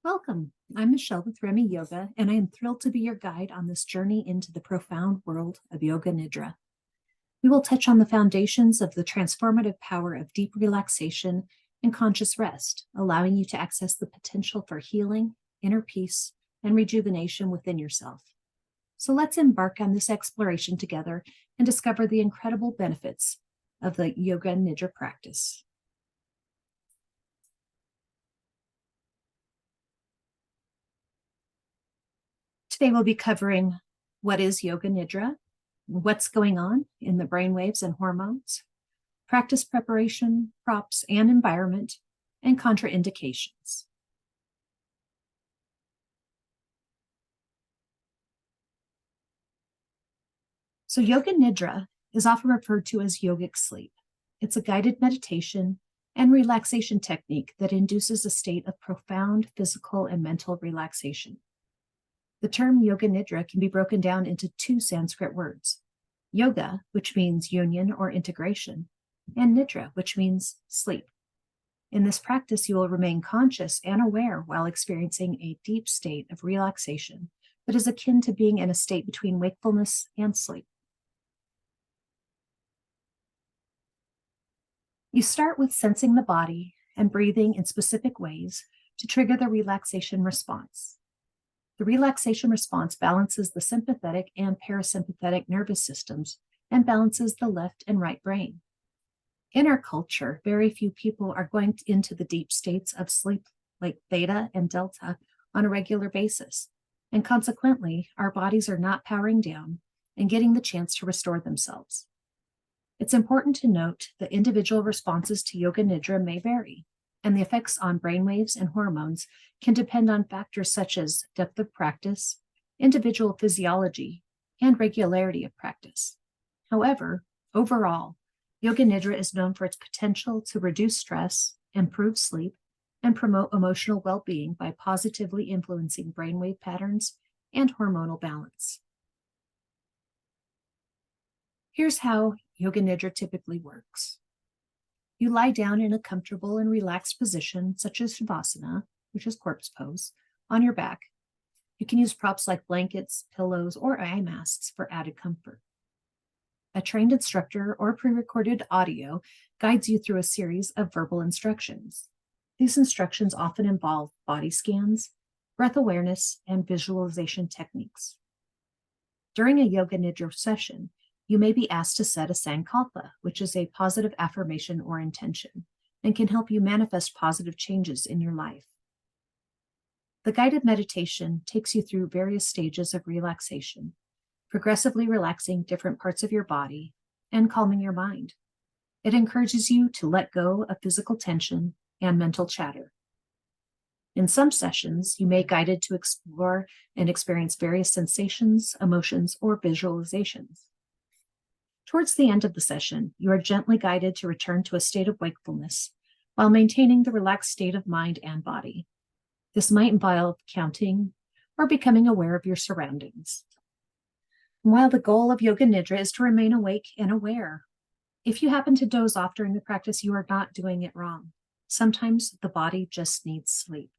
Welcome. I'm Michelle with Remi Yoga, and I am thrilled to be your guide on this journey into the profound world of Yoga Nidra. We will touch on the foundations of the transformative power of deep relaxation and conscious rest, allowing you to access the potential for healing, inner peace, and rejuvenation within yourself. So let's embark on this exploration together and discover the incredible benefits of the Yoga Nidra practice. Today we'll be covering what is Yoga Nidra, what's going on in the brainwaves and hormones, practice preparation, props and environment, and contraindications. So Yoga Nidra is often referred to as yogic sleep. It's a guided meditation and relaxation technique that induces a state of profound physical and mental relaxation. The term Yoga Nidra can be broken down into two Sanskrit words: yoga, which means union or integration, and nidra, which means sleep. In this practice, you will remain conscious and aware while experiencing a deep state of relaxation that is akin to being in a state between wakefulness and sleep. You start with sensing the body and breathing in specific ways to trigger the relaxation response. The relaxation response balances the sympathetic and parasympathetic nervous systems and balances the left and right brain. In our culture, very few people are going into the deep states of sleep like theta and delta on a regular basis, and consequently, our bodies are not powering down and getting the chance to restore themselves. It's important to note that individual responses to Yoga Nidra may vary, and the effects on brainwaves and hormones can depend on factors such as depth of practice, individual physiology, and regularity of practice. However, overall, Yoga Nidra is known for its potential to reduce stress, improve sleep, and promote emotional well-being by positively influencing brainwave patterns and hormonal balance. Here's how Yoga Nidra typically works. You lie down in a comfortable and relaxed position, such as Shavasana, which is corpse pose, on your back. You can use props like blankets, pillows, or eye masks for added comfort. A trained instructor or pre-recorded audio guides you through a series of verbal instructions. These instructions often involve body scans, breath awareness, and visualization techniques. During a Yoga Nidra session, you may be asked to set a sankalpa, which is a positive affirmation or intention, and can help you manifest positive changes in your life. The guided meditation takes you through various stages of relaxation, progressively relaxing different parts of your body and calming your mind. It encourages you to let go of physical tension and mental chatter. In some sessions, you may be guided to explore and experience various sensations, emotions, or visualizations. Towards the end of the session, you are gently guided to return to a state of wakefulness while maintaining the relaxed state of mind and body. This might involve counting or becoming aware of your surroundings. While the goal of Yoga Nidra is to remain awake and aware, if you happen to doze off during the practice, you are not doing it wrong. Sometimes the body just needs sleep.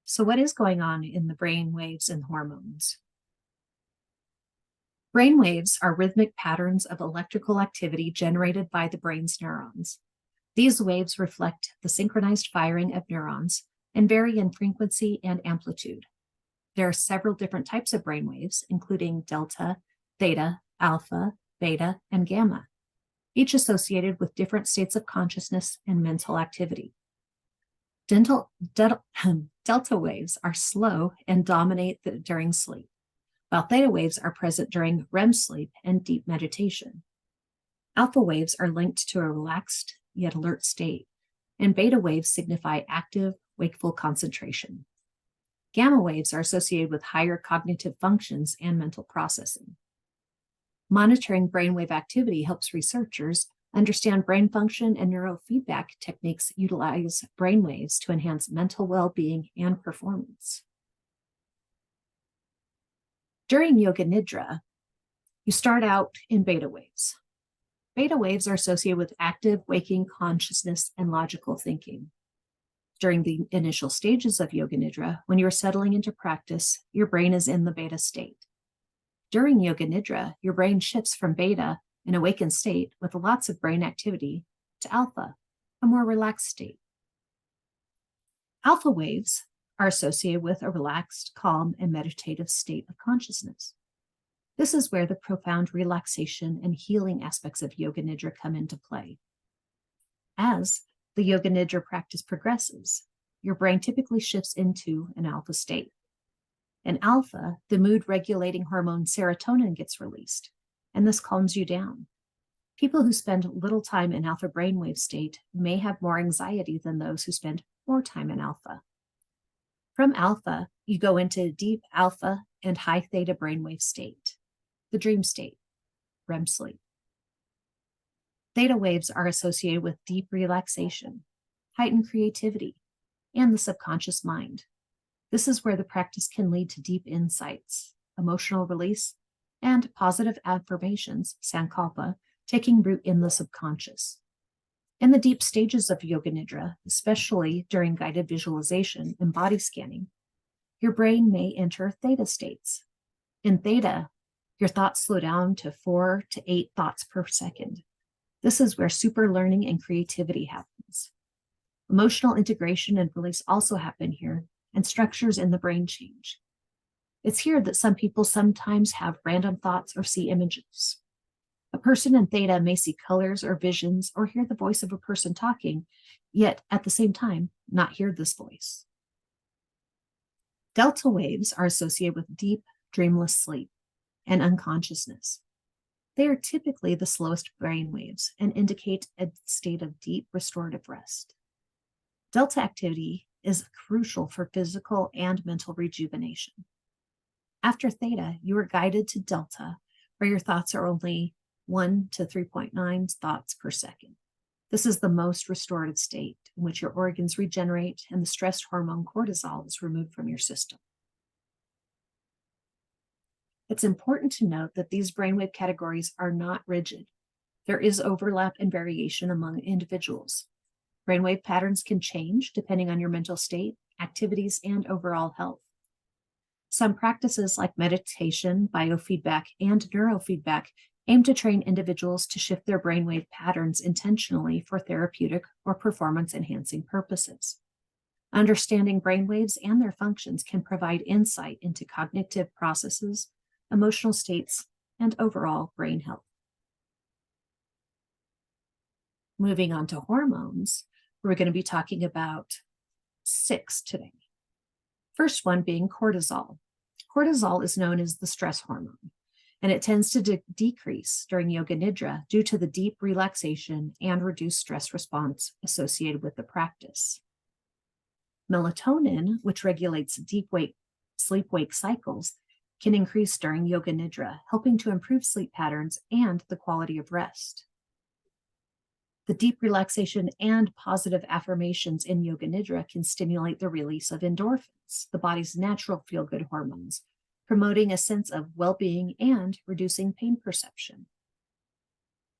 So what is going on in the brain waves and hormones? Brain waves are rhythmic patterns of electrical activity generated by the brain's neurons. These waves reflect the synchronized firing of neurons and vary in frequency and amplitude. There are several different types of brain waves, including delta, theta, alpha, beta, and gamma, each associated with different states of consciousness and mental activity. Delta waves are slow and dominate during sleep, while theta waves are present during REM sleep and deep meditation. Alpha waves are linked to a relaxed yet alert state, and beta waves signify active, wakeful concentration. Gamma waves are associated with higher cognitive functions and mental processing. Monitoring brainwave activity helps researchers understand brain function, and neurofeedback techniques utilize brainwaves to enhance mental well-being and performance. During Yoga Nidra, you start out in beta waves. Beta waves are associated with active waking consciousness and logical thinking. During the initial stages of Yoga Nidra, when you're settling into practice, your brain is in the beta state. During Yoga Nidra, your brain shifts from beta, an awakened state with lots of brain activity, to alpha, a more relaxed state. Alpha waves are associated with a relaxed, calm, and meditative state of consciousness. This is where the profound relaxation and healing aspects of Yoga Nidra come into play. As the Yoga Nidra practice progresses, your brain typically shifts into an alpha state. In alpha, the mood-regulating hormone serotonin gets released, and this calms you down. People who spend little time in alpha brainwave state may have more anxiety than those who spend more time in alpha. From alpha, you go into deep alpha and high theta brainwave state, the dream state, REM sleep. Theta waves are associated with deep relaxation, heightened creativity, and the subconscious mind. This is where the practice can lead to deep insights, emotional release, and positive affirmations, sankalpa, taking root in the subconscious. In the deep stages of Yoga Nidra, especially during guided visualization and body scanning, your brain may enter theta states. In theta, your thoughts slow down to 4 to 8 thoughts per second. This is where super learning and creativity happens. Emotional integration and release also happen here, and structures in the brain change. It's here that some people sometimes have random thoughts or see images. A person in theta may see colors or visions or hear the voice of a person talking, yet at the same time, not hear this voice. Delta waves are associated with deep, dreamless sleep and unconsciousness. They are typically the slowest brain waves and indicate a state of deep restorative rest. Delta activity is crucial for physical and mental rejuvenation. After theta, you are guided to delta, where your thoughts are only 1 to 3.9 thoughts per second. This is the most restorative state in which your organs regenerate and the stress hormone cortisol is removed from your system. It's important to note that these brainwave categories are not rigid. There is overlap and variation among individuals. Brainwave patterns can change depending on your mental state, activities, and overall health. Some practices like meditation, biofeedback, and neurofeedback aim to train individuals to shift their brainwave patterns intentionally for therapeutic or performance-enhancing purposes. Understanding brainwaves and their functions can provide insight into cognitive processes, emotional states, and overall brain health. Moving on to hormones, we're going to be talking about 6 today. First one being cortisol. Cortisol is known as the stress hormone, and it tends to decrease during Yoga Nidra due to the deep relaxation and reduced stress response associated with the practice. Melatonin, which regulates deep sleep-wake cycles, can increase during Yoga Nidra, helping to improve sleep patterns and the quality of rest. The deep relaxation and positive affirmations in Yoga Nidra can stimulate the release of endorphins, the body's natural feel-good hormones, promoting a sense of well-being and reducing pain perception.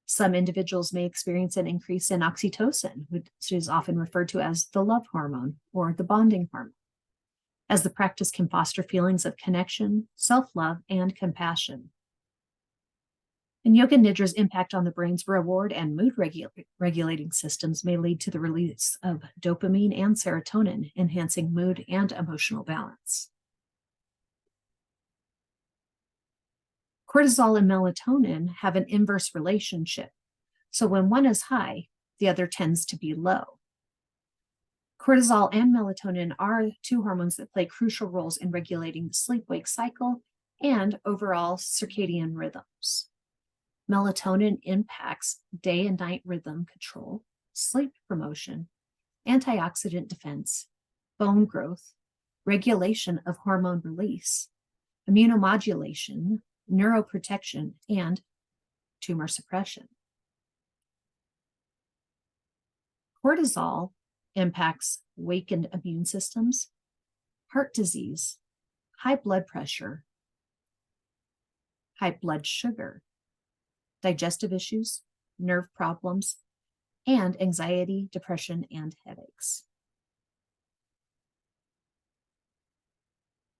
Some individuals may experience an increase in oxytocin, which is often referred to as the love hormone or the bonding hormone, as the practice can foster feelings of connection, self-love, and compassion. And Yoga Nidra's impact on the brain's reward and mood regulating systems may lead to the release of dopamine and serotonin, enhancing mood and emotional balance. Cortisol and melatonin have an inverse relationship. So when one is high, the other tends to be low. Cortisol and melatonin are 2 hormones that play crucial roles in regulating the sleep-wake cycle and overall circadian rhythms. Melatonin impacts day and night rhythm control, sleep promotion, antioxidant defense, bone growth, regulation of hormone release, immunomodulation, neuroprotection, and tumor suppression. Cortisol impacts awakened immune systems, heart disease, high blood pressure, high blood sugar, digestive issues, nerve problems, and anxiety, depression, and headaches.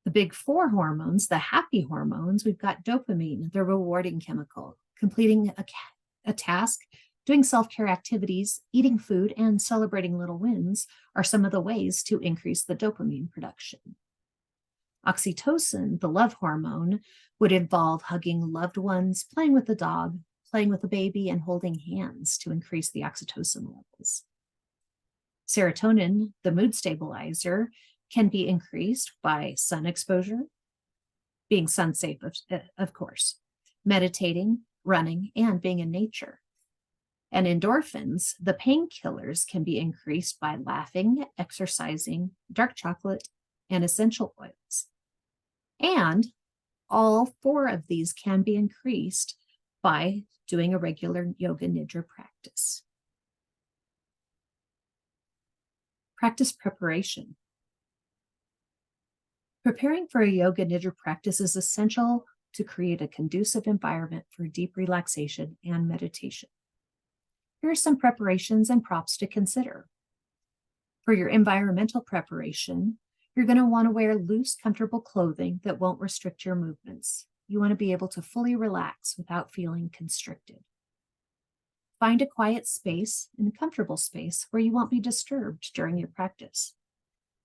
The big four hormones, the happy hormones, we've got dopamine, the rewarding chemical, completing a task, doing self-care activities, eating food, and celebrating little wins are some of the ways to increase the dopamine production. Oxytocin, the love hormone, would involve hugging loved ones, playing with the dog, playing with the baby, and holding hands to increase the oxytocin levels. Serotonin, the mood stabilizer, can be increased by sun exposure, being sun safe, of course, meditating, running, and being in nature. And endorphins, the painkillers, can be increased by laughing, exercising, dark chocolate, and essential oils. And all four of these can be increased by doing a regular yoga nidra practice. Practice preparation. Preparing for a yoga nidra practice is essential to create a conducive environment for deep relaxation and meditation. Here are some preparations and props to consider. For your environmental preparation, you're going to want to wear loose, comfortable clothing that won't restrict your movements. You want to be able to fully relax without feeling constricted. Find a quiet space and a comfortable space where you won't be disturbed during your practice.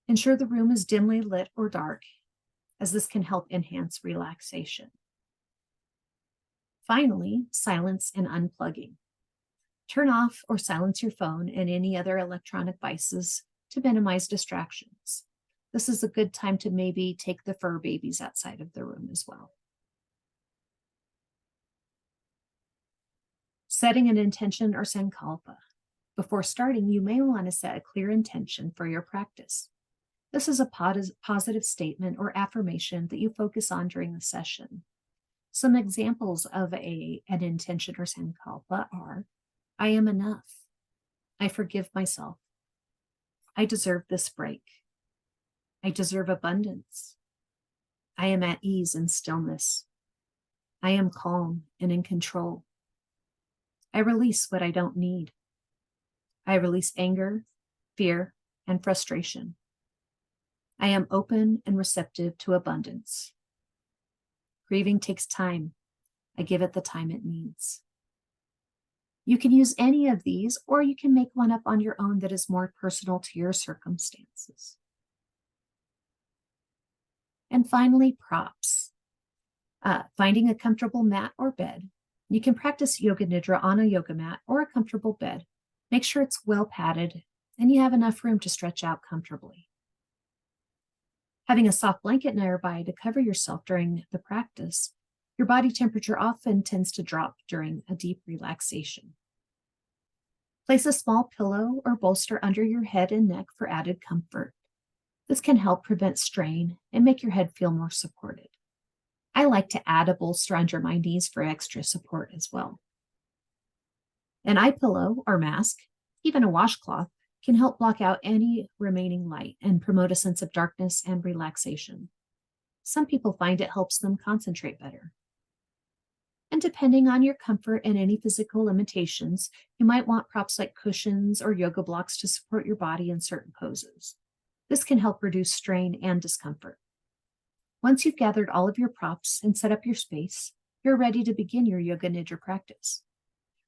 Ensure the room is dimly lit or dark, as this can help enhance relaxation. Finally, silence and unplugging. Turn off or silence your phone and any other electronic devices to minimize distractions. This is a good time to maybe take the fur babies outside of the room as well. Setting an intention or sankalpa. Before starting, you may want to set a clear intention for your practice. This is a positive statement or affirmation that you focus on during the session. Some examples of an intention or sankalpa are, I am enough. I forgive myself. I deserve this break. I deserve abundance. I am at ease and stillness. I am calm and in control. I release what I don't need. I release anger, fear, and frustration. I am open and receptive to abundance. Grieving takes time. I give it the time it needs. You can use any of these, or you can make one up on your own that is more personal to your circumstances. And finally, props. Finding a comfortable mat or bed. You can practice yoga nidra on a yoga mat or a comfortable bed. Make sure it's well padded and you have enough room to stretch out comfortably. Having a soft blanket nearby to cover yourself during the practice, your body temperature often tends to drop during a deep relaxation. Place a small pillow or bolster under your head and neck for added comfort. This can help prevent strain and make your head feel more supported. I like to add a bolster under my knees for extra support as well. An eye pillow or mask, even a washcloth, can help block out any remaining light and promote a sense of darkness and relaxation. Some people find it helps them concentrate better. And depending on your comfort and any physical limitations, you might want props like cushions or yoga blocks to support your body in certain poses. This can help reduce strain and discomfort. Once you've gathered all of your props and set up your space, you're ready to begin your yoga nidra practice.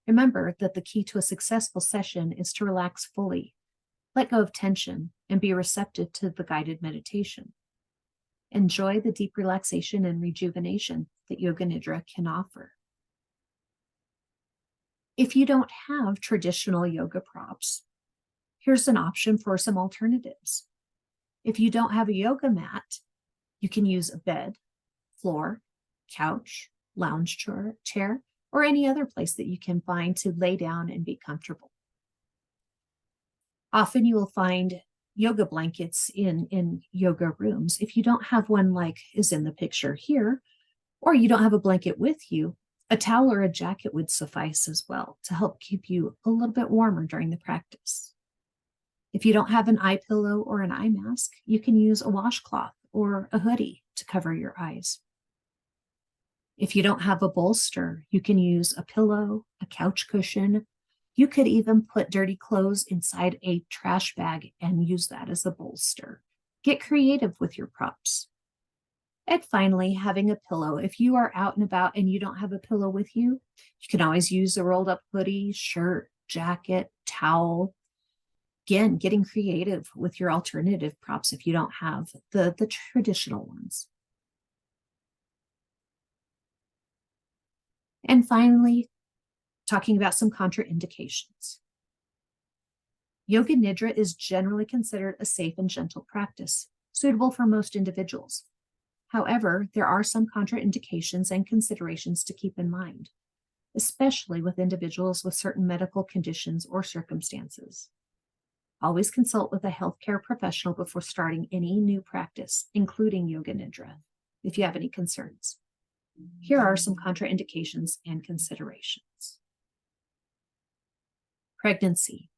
Remember that the key to a successful session is to relax fully, let go of tension, and be receptive to the guided meditation. Enjoy the deep relaxation and rejuvenation that yoga nidra can offer. If you don't have traditional yoga props, here's an option for some alternatives. If you don't have a yoga mat, you can use a bed, floor, couch, lounge chair, or any other place that you can find to lay down and be comfortable. Often you will find yoga blankets in yoga rooms. If you don't have one like is in the picture here, or you don't have a blanket with you, a towel or a jacket would suffice as well to help keep you a little bit warmer during the practice. If you don't have an eye pillow or an eye mask, you can use a washcloth or a hoodie to cover your eyes. If you don't have a bolster, you can use a pillow, a couch cushion. You could even put dirty clothes inside a trash bag and use that as a bolster. Get creative with your props. And finally, having a pillow. If you are out and about and you don't have a pillow with you, you can always use a rolled up hoodie, shirt, jacket, towel. Again, getting creative with your alternative props if you don't have the traditional ones. And finally, talking about some contraindications. Yoga Nidra is generally considered a safe and gentle practice, suitable for most individuals. However, there are some contraindications and considerations to keep in mind, especially with individuals with certain medical conditions or circumstances. Always consult with a healthcare professional before starting any new practice, including Yoga Nidra, if you have any concerns. Here are some contraindications and considerations. Pregnancy.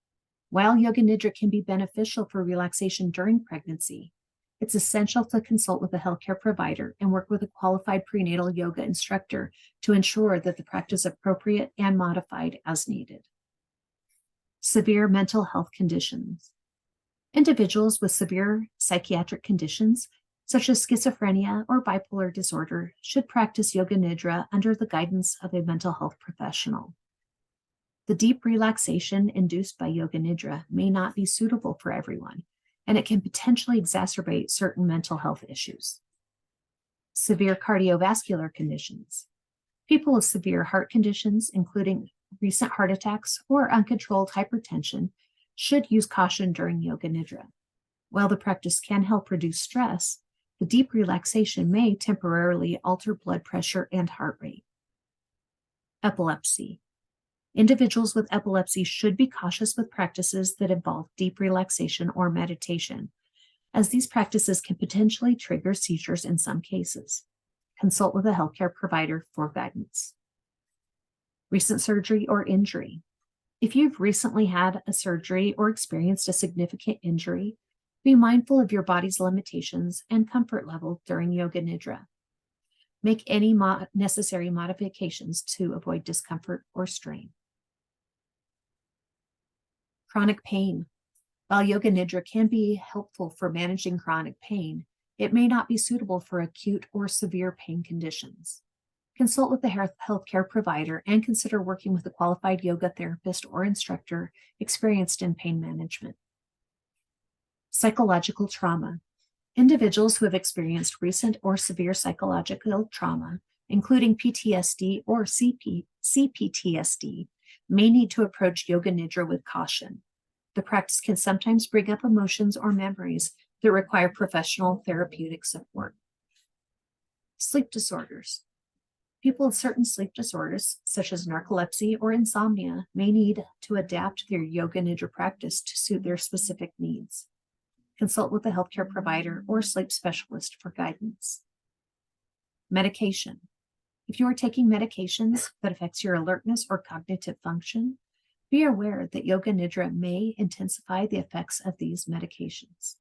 While Yoga Nidra can be beneficial for relaxation during pregnancy, it's essential to consult with a healthcare provider and work with a qualified prenatal yoga instructor to ensure that the practice is appropriate and modified as needed. Severe mental health conditions. Individuals with severe psychiatric conditions, such as schizophrenia or bipolar disorder, should practice Yoga Nidra under the guidance of a mental health professional. The deep relaxation induced by Yoga Nidra may not be suitable for everyone, and it can potentially exacerbate certain mental health issues. Severe cardiovascular conditions. People with severe heart conditions, including recent heart attacks or uncontrolled hypertension, should use caution during Yoga Nidra. While the practice can help reduce stress, the deep relaxation may temporarily alter blood pressure and heart rate. Epilepsy. Individuals with epilepsy should be cautious with practices that involve deep relaxation or meditation, as these practices can potentially trigger seizures in some cases. Consult with a healthcare provider for guidance. Recent surgery or injury. If you've recently had a surgery or experienced a significant injury, be mindful of your body's limitations and comfort level during Yoga Nidra. Make any necessary modifications to avoid discomfort or strain. Chronic pain. While Yoga Nidra can be helpful for managing chronic pain, it may not be suitable for acute or severe pain conditions. Consult with the healthcare provider and consider working with a qualified yoga therapist or instructor experienced in pain management. Psychological trauma. Individuals who have experienced recent or severe psychological trauma, including PTSD or CPTSD, may need to approach Yoga Nidra with caution. The practice can sometimes bring up emotions or memories that require professional therapeutic support. Sleep disorders. People with certain sleep disorders, such as narcolepsy or insomnia, may need to adapt their Yoga Nidra practice to suit their specific needs. Consult with a healthcare provider or sleep specialist for guidance. Medication. If you are taking medications that affects your alertness or cognitive function, be aware that Yoga Nidra may intensify the effects of these medications.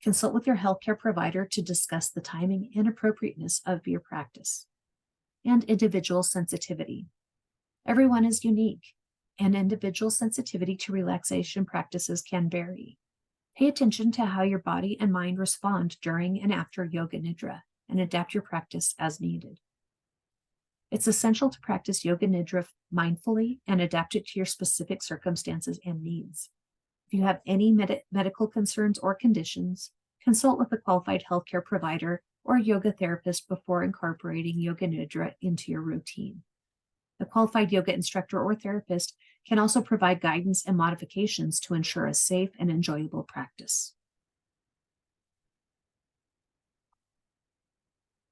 Consult with your healthcare provider to discuss the timing and appropriateness of your practice. And individual sensitivity. Everyone is unique, and individual sensitivity to relaxation practices can vary. Pay attention to how your body and mind respond during and after Yoga Nidra, and adapt your practice as needed. It's essential to practice Yoga Nidra mindfully and adapt it to your specific circumstances and needs. If you have any medical concerns or conditions, consult with a qualified healthcare provider or yoga therapist before incorporating Yoga Nidra into your routine. A qualified yoga instructor or therapist can also provide guidance and modifications to ensure a safe and enjoyable practice.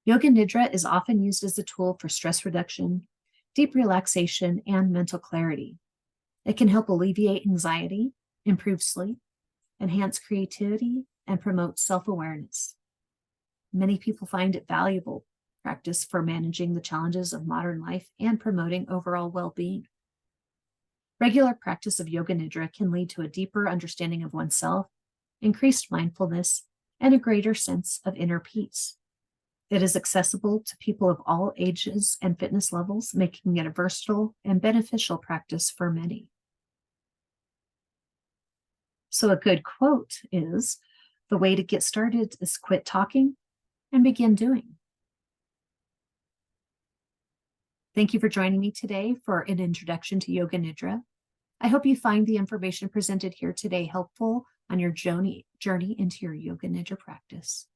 Yoga Nidra is often used as a tool for stress reduction, deep relaxation, and mental clarity. It can help alleviate anxiety, improve sleep, enhance creativity, and promote self-awareness. Many people find it valuable practice for managing the challenges of modern life and promoting overall well-being. Regular practice of Yoga Nidra can lead to a deeper understanding of oneself, increased mindfulness, and a greater sense of inner peace. It is accessible to people of all ages and fitness levels, making it a versatile and beneficial practice for many. So a good quote is, "The way to get started is quit talking and begin doing. Thank you for joining me today for an introduction to Yoga Nidra. I hope you find the information presented here today helpful on your journey into your Yoga Nidra practice.